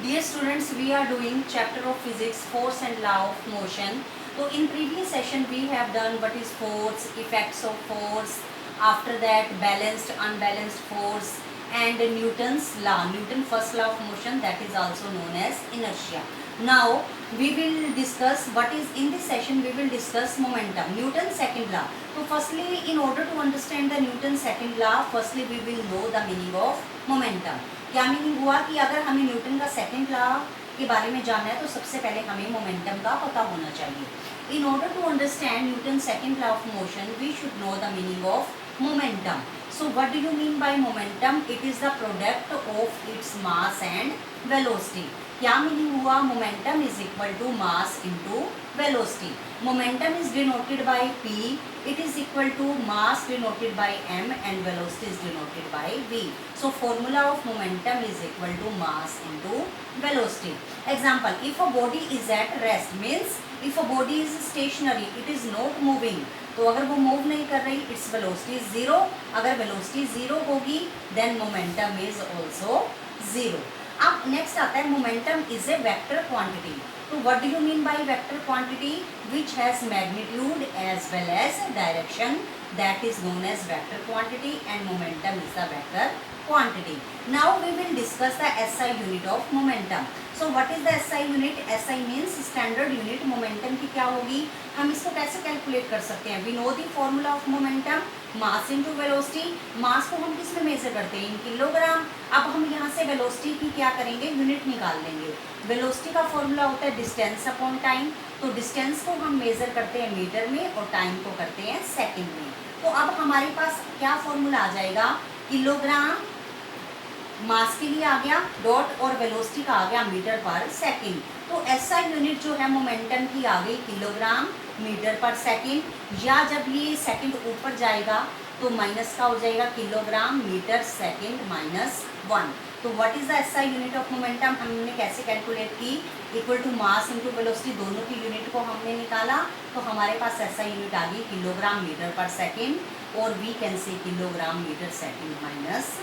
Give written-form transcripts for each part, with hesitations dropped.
Dear students, we are doing chapter of physics, force and law of motion. So in previous session we have done what is force, effects of force, after that balanced, unbalanced force and Newton's law, Newton first law of motion, that is also known as inertia. Now we will discuss what is in this session. We will discuss momentum, Newton's second law. So firstly, in order to understand the Newton's second law, firstly we will know the meaning of momentum. क्या meaning हुआ कि अगर हमें Newton का second law के बारे में जानना है तो सबसे पहले हमें मोमेंटम का पता होना चाहिए. In order to understand Newton second law of motion we should know the meaning of momentum. So what do you mean by momentum? It is the product of its mass and velocity. क्या meaning हुआ? Momentum is equal to mass into velocity. Momentum is denoted by P. It is equal to mass denoted by M and velocity is denoted by V. So formula of momentum is equal to mass into velocity. Example, if a body is at rest means if a body is stationary, it is not moving. तो अगर वो move नहीं कर रही, its velocity is zero. अगर velocity zero होगी, then momentum is also zero. अब next आता है momentum is a vector quantity. So what do you mean by vector quantity? Which has magnitude as well as direction, that is known as vector quantity and momentum is the vector quantity. Now we will discuss the SI unit of momentum. So what is the SI unit? SI means standard unit. Momentum की क्या होगी? हम इसको कैसे calculate कर सकते हैं? We know the formula of momentum, mass into velocity. मास को हम किस में मेजर करते हैं? In kilogram. अब हम यहाँ से वेलोसिटी की क्या करेंगे? यूनिट निकाल लेंगे. वेलोसिटी का फॉर्मूला होता है डिस्टेंस अपॉन टाइम. तो डिस्टेंस को हम मेजर करते हैं मीटर में और टाइम को करते हैं सेकंड में. तो अब हमारे पास क्या फॉर्मूला आ जाएगा? किलोग्राम मास के लिए आ गया डॉट और वेलोसिटी का आ गया मीटर पर सेकंड. तो एसआई यूनिट जो है मोमेंटम की आ गई किलोग्राम मीटर पर सेकंड. या जब ये सेकंड ऊपर जाएगा तो माइनस का हो जाएगा किलोग्राम मीटर सेकंड माइनस 1. तो what is the SI unit of momentum? हमने कैसे कैलकुलेट की? Equal to mass into velocity, दोनों की यूनिट को हमने निकाला तो हमारे पास एसआई यूनिट आ गई किलोग्राम मीटर पर सेकंड और we can say kilogram metre second minus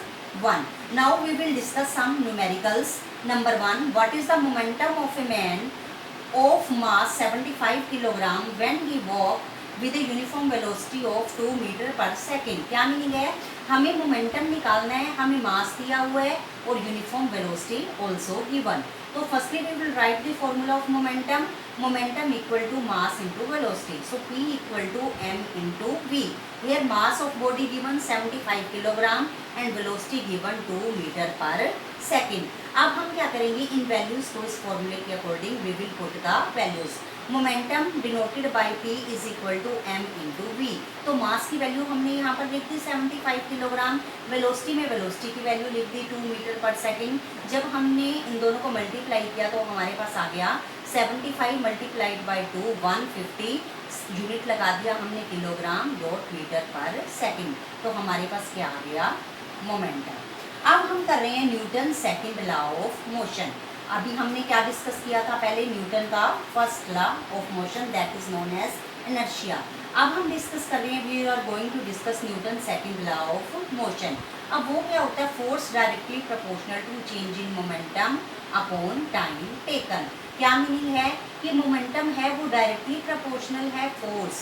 1. Now we will discuss some numericals. Number 1, what is the momentum of a man of mass 75 kilogram when he walk with a uniform velocity of 2 meter per second? क्या meaning है? हमें momentum निकालना है, हमें मास दिया हुआ है और यूनिफॉर्म वेलोसिटी ऑल्सो गिवन. तो firstly we will write the formula of momentum. Momentum equal to mass into velocity. So P equal to M into V. Here mass of body given 75 kilogram and velocity given 2 meter per second. अब हम क्या करेंगे? इन values को इस फॉर्मूले के according we will put the values. Momentum denoted by P is equal to M into V. तो mass की वैल्यू हमने यहाँ पर लिख दी 75 किलोग्राम. वेलोसिटी में वेलोसिटी की वैल्यू लिख दी 2 मीटर पर सेकेंड. जब हमने इन दोनों को मल्टीप्लाई किया तो हमारे पास आ गया 75 मल्टीप्लाइड बाई 2 150. यूनिट लगा दिया हमने kilogram dot metre per second. तो हमारे पास क्या आ गया? मोमेंटम. अब हम कर रहे हैं Newton second law of motion. अभी हमने क्या डिस्कस किया था? पहले न्यूटन का first law of motion, that is known as inertia. अब हम डिस्कस कर रहे हैं, we are going to discuss Newton second law of motion. अब वो क्या होता है? Force directly proportional to change in momentum upon time taken. क्या मीनिंग है कि मोमेंटम है वो डायरेक्टली प्रोपोर्शनल है फोर्स.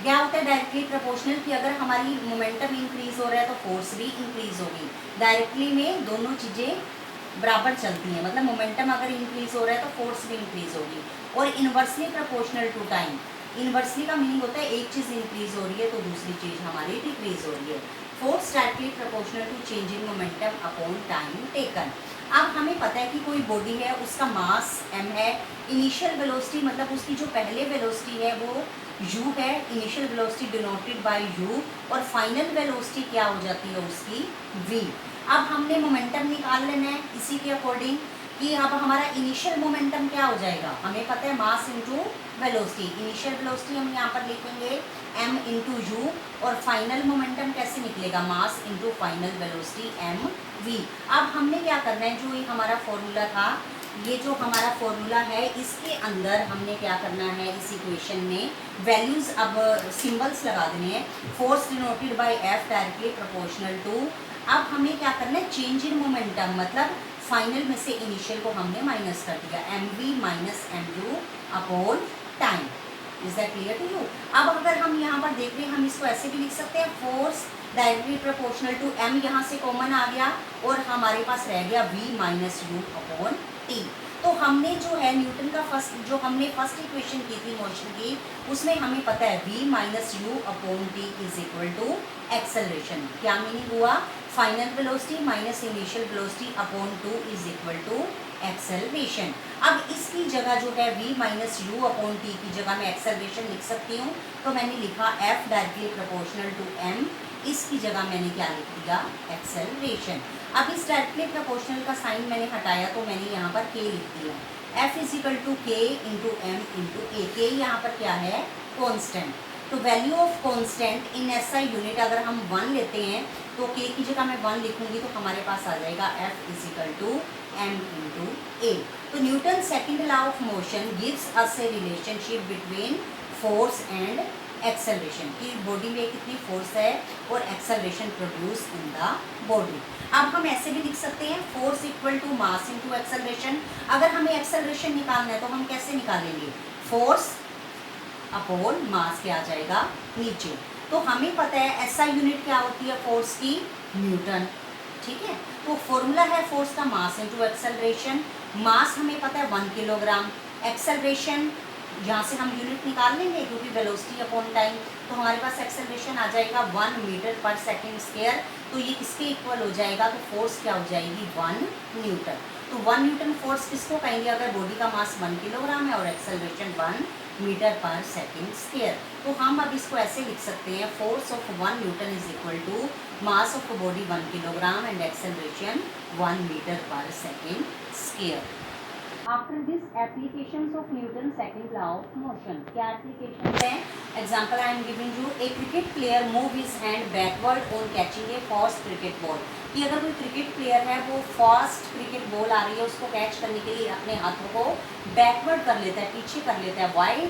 क्या होता है डायरेक्टली प्रोपोर्शनल? कि अगर हमारी मोमेंटम इंक्रीज हो रहा है तो फोर्स भी इंक्रीज होगी. डायरेक्टली में दोनों चीज़ें बराबर चलती हैं. मतलब मोमेंटम अगर इंक्रीज हो रहा है तो फोर्स भी इंक्रीज होगी. और inversely proportional to time. Inversely का मीनिंग होता है एक चीज़ इंक्रीज हो रही है तो दूसरी चीज़ हमारी डिक्रीज हो रही है. Force directly proportional to change in momentum upon time taken. अब हमें पता है कि कोई बॉडी है, उसका मास m है. इनिशियल वेलोसिटी मतलब उसकी जो पहले वेलोसिटी है वो u है. Initial velocity denoted by u और फाइनल वेलोसिटी क्या हो जाती है उसकी? v. अब हमने मोमेंटम निकाल लेना है इसी के अकॉर्डिंग कि अब हमारा इनिशियल मोमेंटम क्या हो जाएगा? हमें पता है मास इंटू वेलोसिटी. इनिशियल वेलोसिटी हम यहाँ पर लिखेंगे m इंटू यू और फाइनल मोमेंटम कैसे निकलेगा? Mass into final velocity m v. अब हमने क्या करना है? जो ये हमारा फॉर्मूला था, ये जो हमारा फॉर्मूला है इसके अंदर हमने क्या करना है? इस इक्वेशन में वैल्यूज अब सिंबल्स लगा देने हैं. Force denoted by F directly proportional to. अब हमें क्या करना है? चेंज इन मोमेंटम मतलब फाइनल में से इनिशियल को हमने माइनस कर दिया, mv minus mu upon time. Is that clear to you? अब अगर हम यहाँ पर देख रहे हैं, हम इसको ऐसे भी लिख सकते हैं, force directly proportional to m, यहाँ से कॉमन आ गया और हमारे पास रह गया v minus u upon T. तो हमने जो है न्यूटन का जो हमने फर्स्ट इक्वेशन की थी मोशन की, उसमें हमें पता है v minus u upon t is equal to acceleration. क्या मीनिंग हुआ? Final velocity minus initial velocity upon 2 is equal to acceleration. अब इसकी जगह जो है v minus u upon t की जगह मैं एक्सेलरेशन लिख सकती हूँ, तो मैंने लिखा f directly proportional to m, इसकी जगह मैंने क्या लिख दिया? एक्सेलरेशन। अब इस डायरेक्टली प्रोपोर्शनल का साइन मैंने हटाया, तो मैंने यहाँ पर k लिख दिया, f is equal to k into m into a. K यहाँ पर क्या है? कॉन्स्टेंट। तो value of constant in SI unit अगर हम 1 लेते हैं तो k की जगह मैं 1 लिखूंगी, तो हमारे पास आ जाएगा f is equal to m into a. तो newton second law of motion gives us a relationship between force and acceleration, की बॉडी में कितनी फोर्स है और acceleration produce in the body. अब हम ऐसे भी लिख सकते हैं, force equal to mass into acceleration. अगर हमें एक्सेलरेशन निकालना है तो हम कैसे निकालेंगे? फोर्स अपॉन मास क्या आ जाएगा? नीचे। तो हमें पता है एसआई यूनिट क्या होती है फोर्स की? न्यूटन। ठीक है, तो फॉर्मूला है फोर्स का मास इनटू एक्सेलरेशन। मास हमें पता है 1 किलोग्राम, एक्सेलरेशन यहाँ से हम यूनिट निकाल लेंगे क्योंकि वेलोसिटी अपॉन टाइम, तो हमारे पास एक्सेलरेशन आ जाएगा 1 मीटर पर सेकेंड स्क्वायर। तो ये किसके इक्वल हो जाएगा? तो फोर्स क्या हो जाएगी? 1 न्यूटन। तो 1 न्यूटन फोर्स किसको कहेंगे? अगर बॉडी का मास 1 किलोग्राम है और acceleration 1 metre per second square. तो हम अब इसको ऐसे लिख सकते हैं, force of 1 newton is equal to mass of body 1 kilogram and acceleration 1 metre per second square. After this applications of Newton's second law of motion, क्या applications हैं? Example I am giving you, a cricket player move his hand backward on catching a fast cricket ball. कि अगर कोई cricket player है वो fast cricket ball आ रही है, उसको कैच करने के लिए अपने हाथों को बैकवर्ड कर लेता है, पीछे कर लेता है। Why?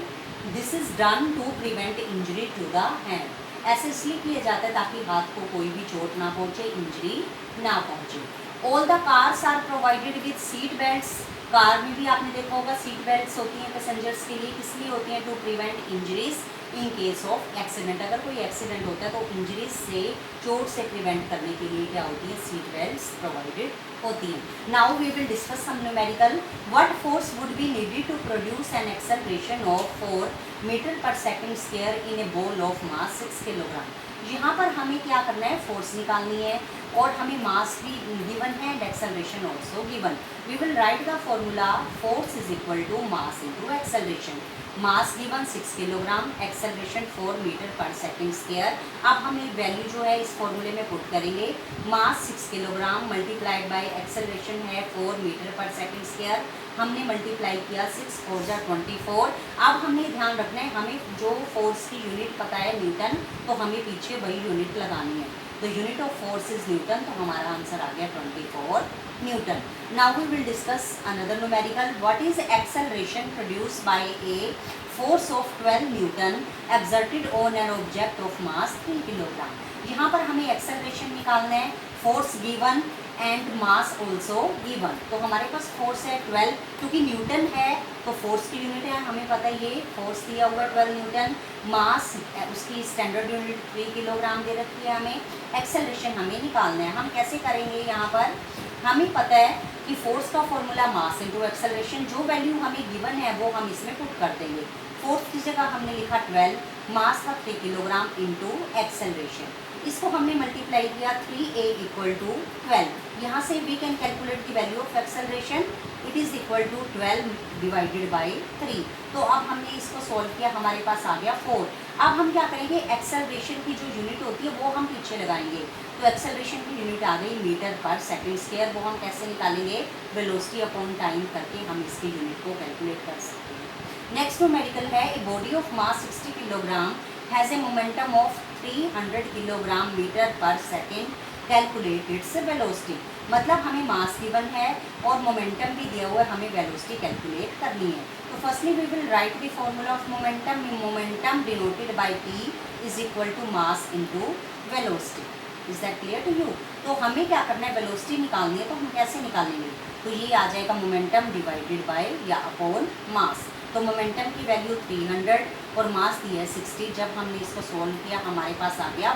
This is done to prevent injury to the hand. ऐसे इसलिए किया जाता है ताकि हाथ को कोई भी चोट ना पहुंचे, इंजरी ना पहुंचे। All the cars are provided with seat belts. Car में भी आपने देखा होगा सीट बेल्ट्स होती हैं पैसेंजर्स के लिए, किस लिए होती हैं? To prevent injuries in case of accident. अगर कोई एक्सीडेंट होता है तो इंजरीज से, चोट से प्रिवेंट करने के लिए क्या होती है? सीट बेल्ट्स प्रोवाइडेड होती हैं। Now we will discuss some numerical. What force would be needed to produce an acceleration of 4 metre per second square in a ball of mass 6 kilogram. यहाँ पर हमें क्या करना है? फोर्स निकालनी है और हमें मास भी गिवन है and acceleration also given. We will write the formula, force is equal to mass into acceleration. Mass given 6 kilogram, acceleration 4 metre per second square. अब हम एक वैल्यू जो है इस फॉर्मूले में पुट करेंगे, मास 6 किलोग्राम मल्टीप्लाइड बाय एक्सेलरेशन है 4 मीटर पर सेकेंड स्क्वायर। हमने मल्टीप्लाई किया 6 4 जा 24। अब हमने ध्यान रखना है, हमें जो फोर्स की यूनिट पता है न्यूटन, तो हमें पीछे वही यूनिट लगानी है। The unit of force is newton, तो हमारा आंसर आ गया 24 newton. Now we will discuss another numerical. What is acceleration produced by a force of 12 newton exerted on an object of mass 3 kilogram. यहाँ पर हमें acceleration निकालना है, force given and mass also given. तो हमारे पास force है 12, क्योंकि Newton है तो फोर्स की यूनिट है, हमें पता है ये फोर्स दिया हुआ है 12 न्यूटन। मास उसकी स्टैंडर्ड यूनिट 3 किलोग्राम दे रखी है हमें। एक्सेलरेशन हमें निकालना है, हम कैसे करेंगे? यहाँ पर हमें पता है कि फोर्स का फॉर्मूला मास इंटू एक्सेलरेशन, जो वैल्यू हमें गिवन है वो हम इसमें पुट कर देंगे। फोर्स की जगह हमने लिखा 12, मास का 3 किलोग्राम इंटू एक्सेलरेशन। इसको हमने मल्टीप्लाई किया 3a इक्वल टू 12। यहाँ से we can calculate the value of acceleration, it is equal to 12 divided by 3। तो अब हमने इसको सॉल्व किया, हमारे पास आ गया 4। अब हम क्या करेंगे? एक्सेलरेशन की जो यूनिट होती है वो हम पीछे लगाएंगे। तो एक्सेलरेशन की यूनिट आ गई मीटर पर सेकेंड स्क्वायर। वो हम कैसे निकालेंगे? वेलोसिटी अपॉन टाइम करके हम इसकी यूनिट को कैलकुलेट कर सकते हैं। नेक्स्ट न्यूमेरिकल है, a body of mass 60 kilogram has a momentum of 300 kilogram metre per second, calculate its velocity. मतलब हमें मास गिवन है और मोमेंटम भी दिया हुआ है, हमें वेलोसिटी कैलकुलेट करनी है। तो firstly we will write the formula of momentum. Momentum denoted by P is equal to mass into velocity. Is that clear to you? तो हमें क्या करना है, वेलोसिटी निकालनी है, तो हम कैसे निकालेंगे? तो ये आ जाएगा मोमेंटम डिवाइडेड बाय या अपॉन मास। तो मोमेंटम की वैल्यू 300 और मास दी है 60। जब हमने इसको सोल्व किया हमारे पास आ गया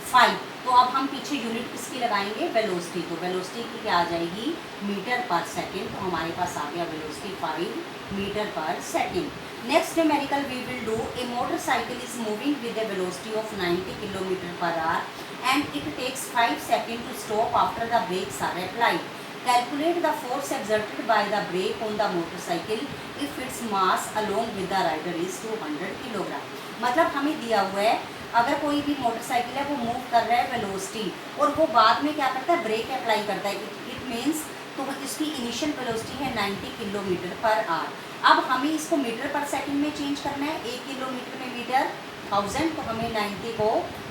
5। तो अब हम पीछे यूनिट किसकी लगाएंगे, वेलोसिटी। तो वेलोसिटी की क्या आ जाएगी, मीटर पर सेकेंड। तो हमारे पास आ गया velocity 5 metre per second. Next numerical we will do, a motorcycle is moving with a velocity of 90 kilometre per hour and it takes 5 second to stop after the brakes are applied. Calculate the force exerted by the brake on the motorcycle if its mass along with the rider is 200 kilogram. मतलब हमें दिया हुआ है, अगर कोई भी motorcycle है वो मूव कर रहा है वेलोसिटी, और वो बाद में क्या करता है, ब्रेक अप्लाई करता है। इट मीन्स तो इसकी इनिशियल वेलोसिटी है 90 किलोमीटर पर आवर। अब हमें इसको मीटर पर सेकंड में चेंज करना है। 1 किलोमीटर में मीटर 1000, तो हमें 90 को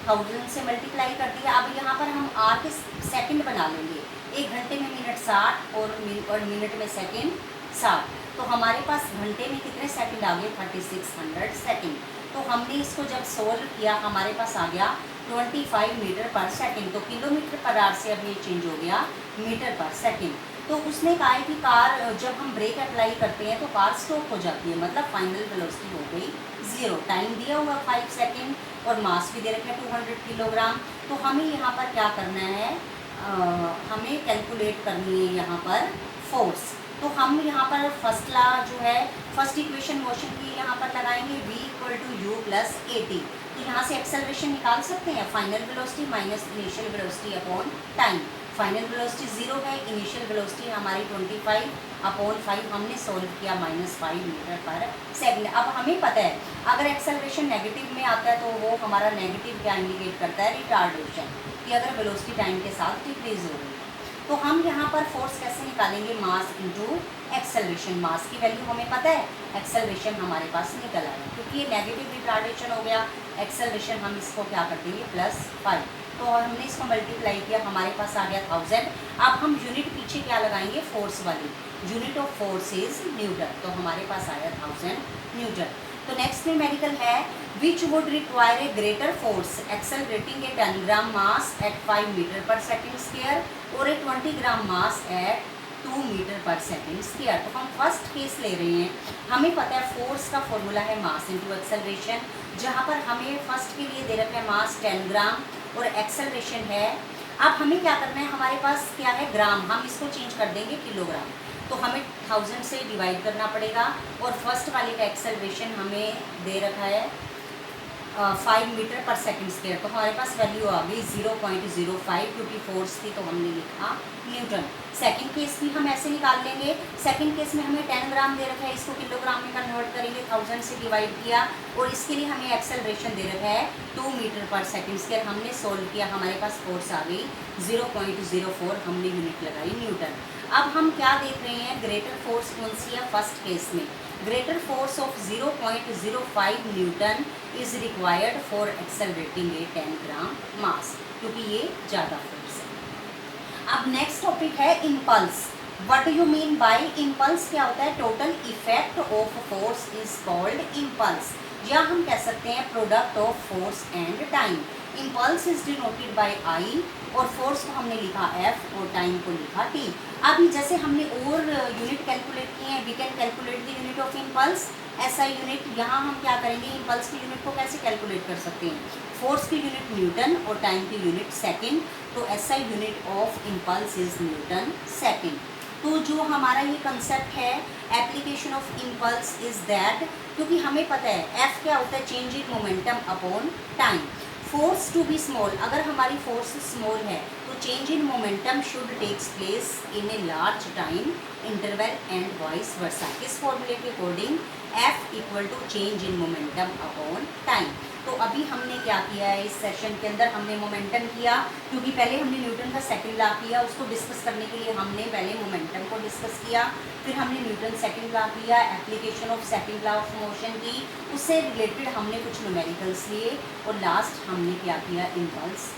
1000 से मल्टीप्लाई कर दिया। अब यहाँ पर हम आर के सेकंड बना लेंगे। 1 घंटे में मिनट 60 और मिनट में सेकंड 60। तो हमारे पास घंटे में कितने सेकंड आ गए, 3600 सेकंड। तो हमने इसको जब सोल्व किया हमारे पास आ गया 25 मीटर पर सेकंड। तो किलोमीटर पर आवर से अब ये चेंज हो गया मीटर पर सेकंड। तो उसने कहा है कि कार जब हम ब्रेक अप्लाई करते हैं तो कार स्टॉप हो जाती है, मतलब फाइनल वेलोसिटी हो गई 0। टाइम दिया हुआ 5 सेकंड और मास भी दे रखे हैं 200 किलोग्राम। तो हमें यहाँ पर क्या करना है, हमें कैलकुलेट करनी है यहाँ पर फोर्स। तो हम यहाँ पर फर्स्ट लॉ जो है, फर्स्ट इक्वेशन मोशन की यहाँ पर लगाएंगे, v = u + at। तो यहाँ से एक्सेलरेशन निकाल सकते हैं, final velocity minus initial velocity upon time. Final velocity 0 है, इनिशियल वेलोसिटी हमारी 25/5 हमने सोल्व किया -5 मीटर पर सेकंड। अब हमें पता है अगर एक्सेलरेशन नेगेटिव में आता है तो वो हमारा नेगेटिव क्या इंडिकेट करता है, रिटार्डेशन, कि अगर वेलोसिटी टाइम के साथ डिक्रीज हो रही है। तो हम यहाँ पर फोर्स कैसे निकालेंगे, मास इंटू एक्सेलरेशन। मास की वैल्यू हमें पता है, एक्सेलरेशन हमारे पास निकल आया, क्योंकि ये नेगेटिव रिटार्डेशन हो गया। एक्सेलरेशन हम इसको क्या कर देंगे, +5। तो हमने इसको मल्टीप्लाई किया, हमारे पास आ गया 1000। अब हम यूनिट पीछे क्या लगाएंगे, फोर्स वाली। Unit of force is newton. तो हमारे पास आया 1000 न्यूटन। तो नेक्स्ट न्यूमेरिकल है, which would require a greater force accelerating a 10 gram mass at 5 metre per second square और a 20 gram mass at 2 metre per second square. तो हम first case ले रहे हैं। हमें पता है फोर्स का फॉर्मूला है मास इंटू एक्सेलरेशन, जहाँ पर हमें फर्स्ट के लिए दे रखा है मास 10 ग्राम और एक्सेलरेशन है। अब हमें क्या करना है, हमारे पास क्या है, ग्राम, हम इसको चेंज कर देंगे किलोग्राम। तो हमें 1000 से डिवाइड करना पड़ेगा। और फर्स्ट वाले का एक्सेलरेशन हमें दे रखा है 5 मीटर पर सेकेंड स्क्वायर। तो हमारे पास वैल्यू आ गई 0.05, क्योंकि फोर्स थी तो हमने लिखा न्यूटन। सेकंड केस भी हम ऐसे निकाल लेंगे। सेकंड केस में हमें 10 ग्राम दे रखा है, इसको किलोग्राम में कन्वर्ट करेंगे, 1000 से डिवाइड किया और इसके लिए हमें एक्सेलरेशन दे रखा है 2 मीटर पर सेकेंड स्क्वायर। हमने सोल्व किया, हमारे पास फोर्स आ गई 0.04, हमने यूनिट लगाई न्यूटन। अब हम क्या देख रहे हैं, ग्रेटर फोर्स कौन सी है, फर्स्ट केस में greater force of 0.05 newton is required for accelerating a 10 gram mass, क्योंकि ये ज़्यादा फोर्स है। अब नेक्स्ट टॉपिक है impulse. What do you mean by impulse? क्या होता है, total effect of force is called impulse, या हम कह सकते हैं product of force and time. Impulse is denoted by I और फोर्स को हमने लिखा F और टाइम को लिखा T। अभी जैसे हमने और यूनिट कैलकुलेट किए हैं, we can calculate the unit of impulse SI unit. यहाँ हम क्या करेंगे, इम्पल्स की यूनिट को कैसे कैलकुलेट कर सकते हैं, फोर्स की यूनिट न्यूटन और टाइम की यूनिट सेकेंड। तो SI unit of impulse is newton second. तो जो हमारा ये कंसेप्ट है application of impulse is that, क्योंकि हमें पता है F क्या होता है, change in momentum upon time. Force to be small, अगर हमारी फोर्स स्मॉल है तो change in momentum should takes place in a large time interval and vice versa. इस फॉर्मूले के according F = change in momentum upon time. तो अभी हमने क्या किया है, इस सेशन के अंदर हमने मोमेंटम किया, क्योंकि पहले हमने न्यूटन का सेकंड लॉ किया, उसको डिस्कस करने के लिए हमने पहले मोमेंटम को डिस्कस किया, फिर हमने न्यूटन सेकंड लॉ किया, application of second law of motion की, उससे रिलेटेड हमने कुछ न्यूमेरिकल्स लिए और लास्ट हमने क्या किया, इम्पल्स